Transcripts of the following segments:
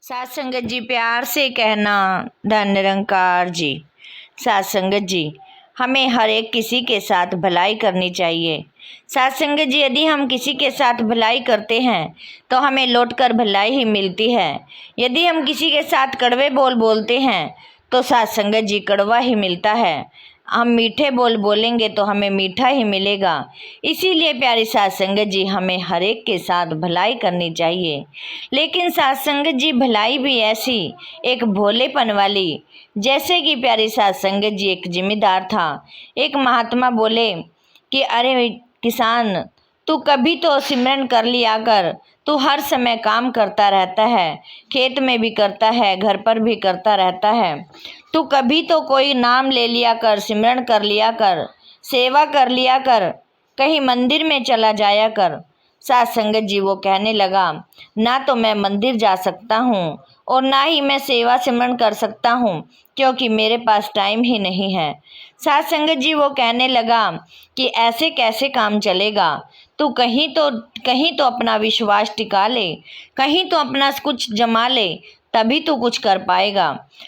सात संगत जी प्यार से कहना, धन निरंकार जी। सात संगत जी, हमें हर एक किसी के साथ भलाई करनी चाहिए। सात संगत जी, यदि हम किसी के साथ भलाई करते हैं तो हमें लौटकर भलाई ही मिलती है। यदि हम किसी के साथ कड़वे बोल बोलते हैं तो सात संगत जी कड़वा ही मिलता है। हम मीठे बोल बोलेंगे तो हमें मीठा ही मिलेगा। इसीलिए प्यारी सात संगत जी, हमें हर एक के साथ भलाई करनी चाहिए। लेकिन सात संगत जी, भलाई भी ऐसी एक भोलेपन वाली, जैसे कि प्यारी सात संगत जी, एक जिम्मेदार था। एक महात्मा बोले कि अरे किसान, तू कभी तो सिमरन कर लिया कर। तू हर समय काम करता रहता है, खेत में भी करता है, घर पर भी करता रहता है। तू कभी तो कोई नाम ले लिया कर, सिमरन कर लिया कर, सेवा कर लिया कर, कहीं मंदिर में चला जाया कर। सात संगत जी, वो कहने लगा, ना तो मैं मंदिर जा सकता हूँ और ना ही मैं सेवा सिमरन कर सकता हूँ, क्योंकि मेरे पास टाइम ही नहीं है। सात संगत जी, वो कहने लगा कि ऐसे कैसे काम चलेगा। तू कहीं तो अपना विश्वास टिका ले, कहीं तो अपना कुछ जमा ले, तभी तो कुछ कर पाएगा।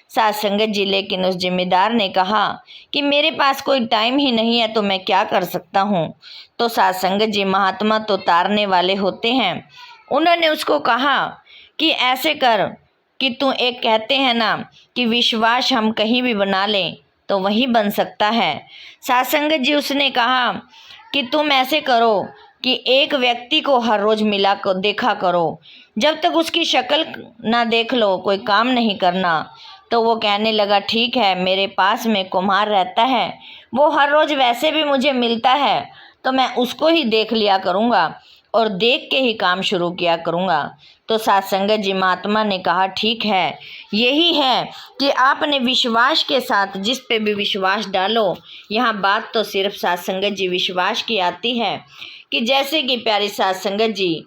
सात संगत जी, लेकिन उस जिम्मेदार ने कहा कि मेरे पास कोई टाइम ही नहीं है, तो मैं क्या कर सकता हूँ। तो सात संगत जी, महात्मा तो तारने वाले होते हैं। उन्होंने उसको कहा कि ऐसे कर कि तू एक कहते हैं ना कि विश्वास हम कहीं भी बना लें तो वही बन सकता है। सात संगत जी, उसने कहा कि तुम ऐसे करो कि एक व्यक्ति को हर रोज मिला कर देखा करो, जब तक उसकी शक्ल ना देख लो कोई काम नहीं करना। तो वो कहने लगा, ठीक है, मेरे पास में कुम्हार रहता है, वो हर रोज वैसे भी मुझे मिलता है, तो मैं उसको ही देख लिया करूँगा और देख के ही काम शुरू किया करूँगा। तो सात संगत जी, महात्मा ने कहा, ठीक है, यही है कि आपने विश्वास के साथ जिस पे भी विश्वास डालो। यहाँ बात तो सिर्फ सात संगत जी विश्वास की आती है कि जैसे कि प्यारी सात संगत जी,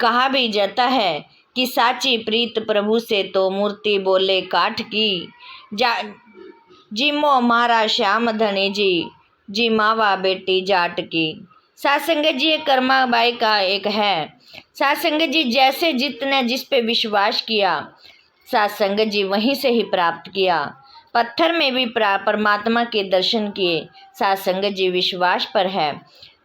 कहा भी जाता है कि साची प्रीत प्रभु से तो मूर्ति बोले काठ की, जा जिमो मारा श्याम धनी जी मावा बेटी जाट की। सात संगत जी, ये कर्माबाई का एक है। सात संगत जी, जैसे जितने जिस पे विश्वास किया, सात संगत जी वहीं से ही प्राप्त किया। पत्थर में भी परमात्मा के दर्शन किए। सात संगत जी विश्वास पर है।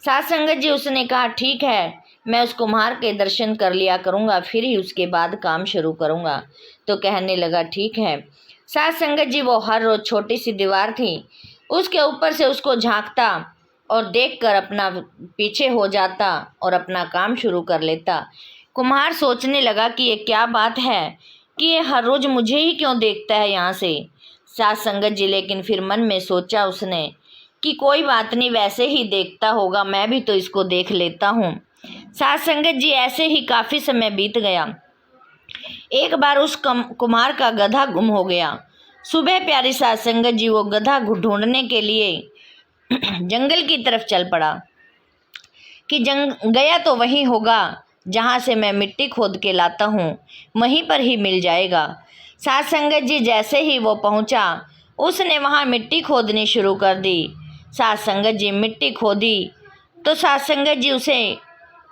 सात संगत जी, उसने कहा, ठीक है, मैं उस कुम्हार के दर्शन कर लिया करूँगा, फिर ही उसके बाद काम शुरू करूँगा। तो कहने लगा, ठीक है। सात संगत जी, वो हर रोज छोटी सी दीवार थी, उसके ऊपर से उसको झांकता और देखकर अपना पीछे हो जाता और अपना काम शुरू कर लेता। कुम्हार सोचने लगा कि ये क्या बात है कि ये हर रोज मुझे ही क्यों देखता है यहाँ से। सात संगत जी, लेकिन फिर मन में सोचा उसने कि कोई बात नहीं, वैसे ही देखता होगा, मैं भी तो इसको देख लेता हूँ। सात संगत जी, ऐसे ही काफ़ी समय बीत गया। एक बार उस कुम्हार का गधा गुम हो गया। सुबह प्यारी सात संगत जी, वो गधा ढूंढने के लिए जंगल की तरफ चल पड़ा कि गया तो वहीं होगा जहाँ से मैं मिट्टी खोद के लाता हूँ, वहीं पर ही मिल जाएगा। सात संगत जी, जैसे ही वो पहुँचा, उसने वहाँ मिट्टी खोदनी शुरू कर दी। सात संगत जी मिट्टी खोदी तो सात संगत जी, उसे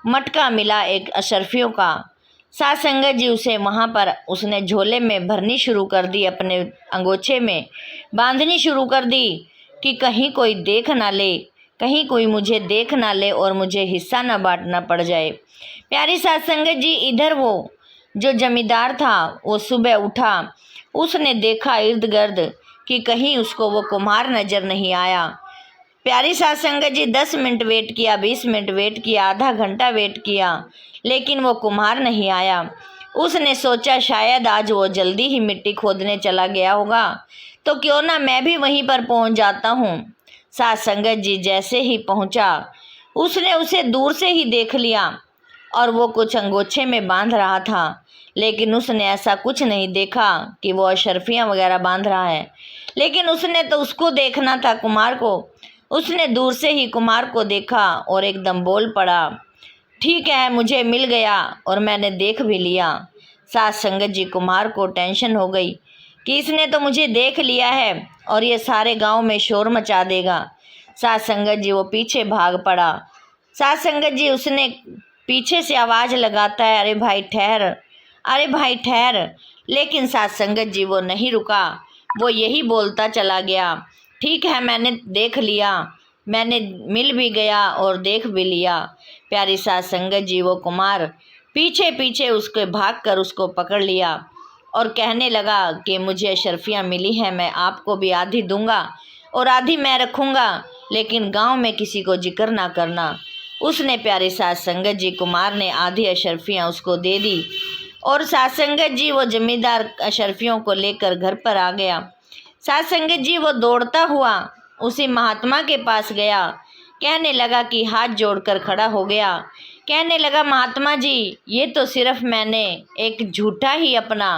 मटका मिला एक अशरफियों का। सात संगत जी, उसे वहाँ पर उसने झोले में भरनी शुरू कर दी, अपने अंगोछे में बांधनी शुरू कर दी कि कहीं कोई देख ना ले, कहीं कोई मुझे देख ना ले और मुझे हिस्सा ना बांटना पड़ जाए। प्यारी सात संगत जी, इधर वो जो जमींदार था वो सुबह उठा, उसने देखा इर्द गिर्द कि कहीं उसको वो कुम्हार नज़र नहीं आया। प्यारी सात संगत जी, 10 मिनट वेट किया, 20 मिनट वेट किया, आधा घंटा वेट किया, लेकिन वो कुम्हार नहीं आया। उसने सोचा शायद आज वो जल्दी ही मिट्टी खोदने चला गया होगा, तो क्यों ना मैं भी वहीं पर पहुंच जाता हूं। सात संगत जी जैसे ही पहुंचा, उसने उसे दूर से ही देख लिया और वो कुछ अंगोछे में बांध रहा था, लेकिन उसने ऐसा कुछ नहीं देखा कि वो अशरफियाँ वगैरह बांध रहा है। लेकिन उसने तो उसको देखना था, कुम्हार को। उसने दूर से ही कुम्हार को देखा और एकदम बोल पड़ा, ठीक है, मुझे मिल गया और मैंने देख भी लिया। सात संगत जी, कुम्हार को टेंशन हो गई कि इसने तो मुझे देख लिया है और ये सारे गांव में शोर मचा देगा। सात संगत जी, वो पीछे भाग पड़ा। सात संगत जी, उसने पीछे से आवाज़ लगाता है, अरे भाई ठहर, अरे भाई ठहर। लेकिन साथ संगत जी वो नहीं रुका, वो यही बोलता चला गया, ठीक है मैंने देख लिया, मैंने मिल भी गया और देख भी लिया। प्यारी साथ संगत जी वो कुमार पीछे पीछे उसके भाग कर उसको पकड़ लिया और कहने लगा कि मुझे अशरफियाँ मिली हैं, मैं आपको भी आधी दूंगा और आधी मैं रखूँगा, लेकिन गांव में किसी को जिक्र ना करना। उसने प्यारे साथ संगत जी कुमार ने आधी अशरफियाँ उसको दे दी और साथ संगत जी वो जमींदार अशरफियों को लेकर घर पर आ गया। साथ संगत जी वो दौड़ता हुआ उसी महात्मा के पास गया, कहने लगा कि हाथ जोड़कर खड़ा हो गया, कहने लगा महात्मा जी ये तो सिर्फ मैंने एक झूठा ही अपना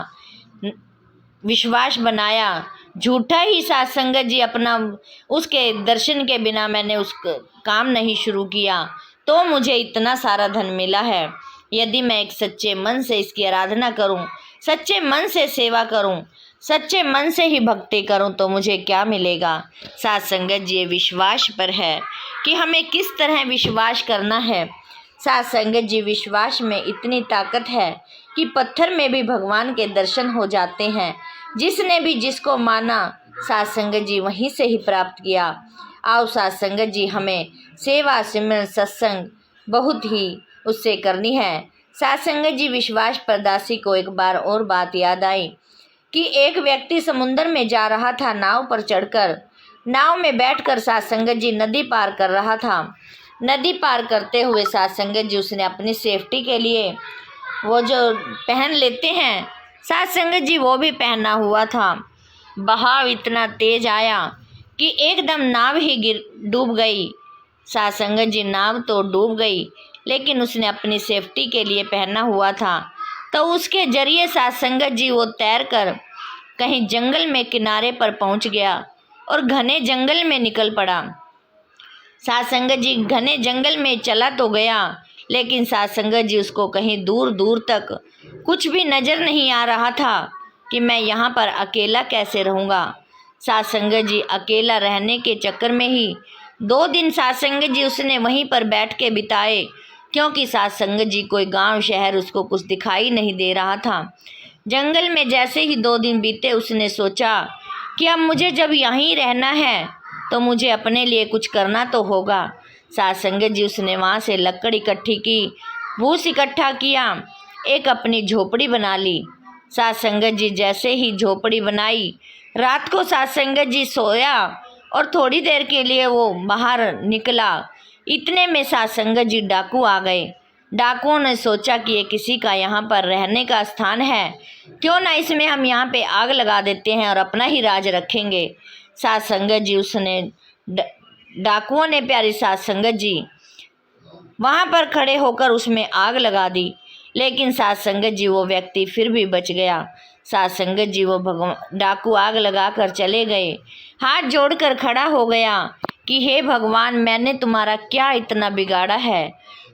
विश्वास बनाया, झूठा ही साथ संगत जी अपना उसके दर्शन के बिना मैंने उस काम नहीं शुरू किया, तो मुझे इतना सारा धन मिला है। यदि मैं एक सच्चे मन से इसकी आराधना करूं, सच्चे मन से सेवा करूं, सच्चे मन से ही भक्ति करूं तो मुझे क्या मिलेगा। साथ संगत जी ये विश्वास पर है कि हमें किस तरह विश्वास करना है। साथ संगत जी विश्वास में इतनी ताकत है कि पत्थर में भी भगवान के दर्शन हो जाते हैं। जिसने भी जिसको माना साथ संगत जी वहीं से ही प्राप्त किया। आओ साथ संगत जी हमें सेवा सिमरन सत्संग बहुत ही उससे करनी है। साथ संगत जी विश्वास परदासी को एक बार और बात याद आई कि एक व्यक्ति समुद्र में जा रहा था नाव पर चढ़कर। नाव में बैठकर साथ संगत जी नदी पार कर रहा था। नदी पार करते हुए साथ संगत जी उसने अपनी सेफ्टी के लिए वो जो पहन लेते हैं साथ संगत जी वो भी पहना हुआ था। बहाव इतना तेज आया कि एकदम नाव ही डूब गई। साथ संगत जी नाव तो डूब गई, लेकिन उसने अपनी सेफ्टी के लिए पहना हुआ था, तो उसके जरिए साथ संगत जी वो तैर कर कहीं जंगल में किनारे पर पहुंच गया और घने जंगल में निकल पड़ा। साथ संगत जी घने जंगल में चला तो गया, लेकिन साथ संगत जी उसको कहीं दूर दूर तक कुछ भी नज़र नहीं आ रहा था कि मैं यहाँ पर अकेला कैसे रहूँगा। साथ संगत जी अकेला रहने के चक्कर में ही 2 दिन साथ संगत जी उसने वहीं पर बैठ के बिताए, क्योंकि साथ संगत जी कोई गांव शहर उसको कुछ दिखाई नहीं दे रहा था। जंगल में जैसे ही 2 दिन बीते उसने सोचा कि अब मुझे जब यहीं रहना है तो मुझे अपने लिए कुछ करना तो होगा। साथ संगत जी उसने वहाँ से लकड़ इकट्ठी की, भूस इकट्ठा किया, एक अपनी झोपड़ी बना ली। साथ संगत जी जैसे ही झोपड़ी बनाई, रात को साथ संगत जी सोया और थोड़ी देर के लिए वो बाहर निकला। इतने में साथ संगत जी डाकू आ गए। डाकुओं ने सोचा कि ये किसी का यहाँ पर रहने का स्थान है, क्यों ना इसमें हम यहाँ पे आग लगा देते हैं और अपना ही राज रखेंगे। साथ संगत जी उसने डाकुओं ने प्यारी साथ संगत जी वहाँ पर खड़े होकर उसमें आग लगा दी, लेकिन साथ संगत जी वो व्यक्ति फिर भी बच गया। साथ संगत जी वो डाकू आग लगा कर चले गए, हाथ जोड़कर खड़ा हो गया कि हे भगवान, मैंने तुम्हारा क्या इतना बिगाड़ा है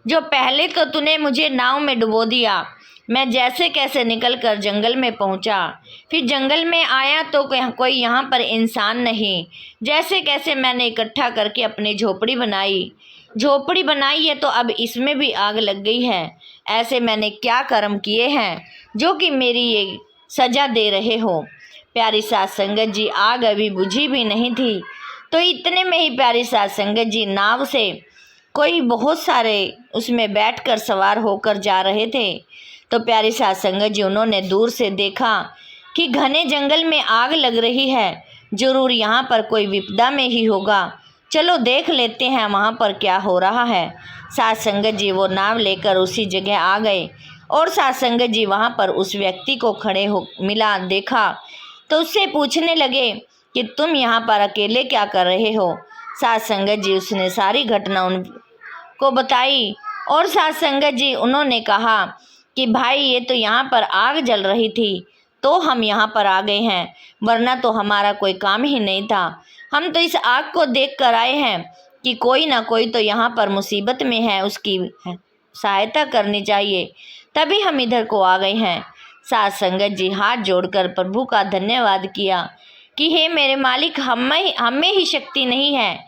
जो पहले तो तूने मुझे नाव में डुबो दिया, मैं जैसे कैसे निकल कर जंगल में पहुंचा, फिर जंगल में आया तो कोई यहाँ पर इंसान नहीं, जैसे कैसे मैंने इकट्ठा करके अपनी झोपड़ी बनाई है तो अब इसमें भी आग लग गई है। ऐसे मैंने क्या कर्म किए हैं जो कि मेरी ये सज़ा दे रहे हो। प्यारी साथ संगत जी आग अभी बुझी भी नहीं थी, तो इतने में ही प्यारी साथ संगत जी नाव से कोई बहुत सारे उसमें बैठकर सवार होकर जा रहे थे। तो प्यारी साथ संगत जी उन्होंने दूर से देखा कि घने जंगल में आग लग रही है, ज़रूर यहाँ पर कोई विपदा में ही होगा, चलो देख लेते हैं वहाँ पर क्या हो रहा है। साथ संगत जी वो नाव लेकर उसी जगह आ गए और साथ संगत जी वहाँ पर उस व्यक्ति को खड़े हो मिला, देखा तो उससे पूछने लगे कि तुम यहाँ पर अकेले क्या कर रहे हो। साथ संगत जी उसने सारी घटना उनको बताई और साथ संगत जी उन्होंने कहा कि भाई ये तो यहाँ पर आग जल रही थी तो हम यहाँ पर आ गए हैं, वरना तो हमारा कोई काम ही नहीं था। हम तो इस आग को देख कर आए हैं कि कोई ना कोई तो यहाँ पर मुसीबत में है, उसकी सहायता करनी चाहिए, तभी हम इधर को आ गए हैं। साथ संगत जी हाथ जोड़कर प्रभु का धन्यवाद किया कि हे मेरे मालिक, हमें ही शक्ति नहीं है,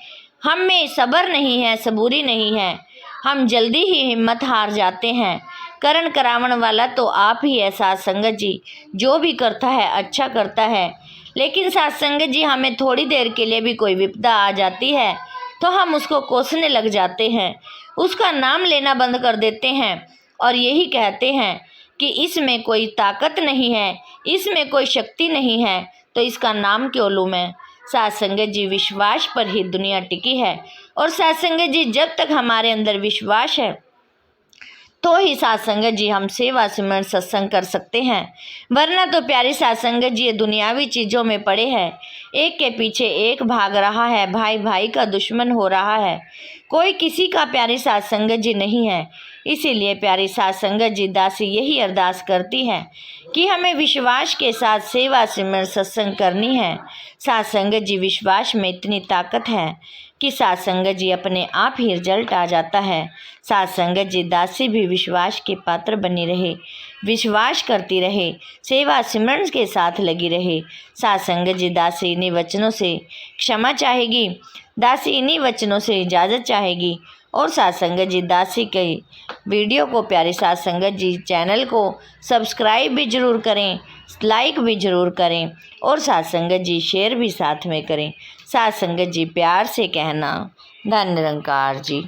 हमें सब्र नहीं है, सबूरी नहीं है, हम जल्दी ही हिम्मत हार जाते हैं, करण करावण वाला तो आप ही है साथ संगत जी। जो भी करता है अच्छा करता है, लेकिन साथ संगत जी हमें थोड़ी देर के लिए भी कोई विपदा आ जाती है तो हम उसको कोसने लग जाते हैं, उसका नाम लेना बंद कर देते हैं और यही कहते हैं कि इसमें कोई ताकत नहीं है, इसमें कोई शक्ति नहीं है, तो इसका नाम क्यों लूँ मैं। साथ संगत जी विश्वास पर ही दुनिया टिकी है, और साथ संगत जी जब तक हमारे अंदर विश्वास है तो ही साथ संगत जी हम सेवा सिमरन सत्संग कर सकते हैं, वरना तो प्यारी साथ संगत जी ये दुनियावी चीज़ों में पड़े हैं, एक के पीछे एक भाग रहा है, भाई भाई का दुश्मन हो रहा है, कोई किसी का प्यारी साथ संगत जी नहीं है। इसीलिए प्यारी साथ संगत जी दासी यही अरदास करती है कि हमें विश्वास के साथ सेवा सिमरन सत्संग करनी है। साथ संगत जी विश्वास में इतनी ताकत है कि साथ संगत जी अपने आप ही रिजल्ट आ जाता है। साथ संगत जी दासी भी विश्वास के पात्र बनी रहे, विश्वास करती रहे, सेवा सिमरन के साथ लगी रहे। साथ संगत जी दासी इन्हीं वचनों से क्षमा चाहेगी, दासी इन्हीं वचनों से इजाज़त चाहेगी। और साथ संगत जी दासी के वीडियो को, प्यारे साथ संगत जी चैनल को सब्सक्राइब भी ज़रूर करें, लाइक भी ज़रूर करें, और साथ संगत जी शेयर भी साथ में करें। साथ संगत जी प्यार से कहना, धन निरंकार जी।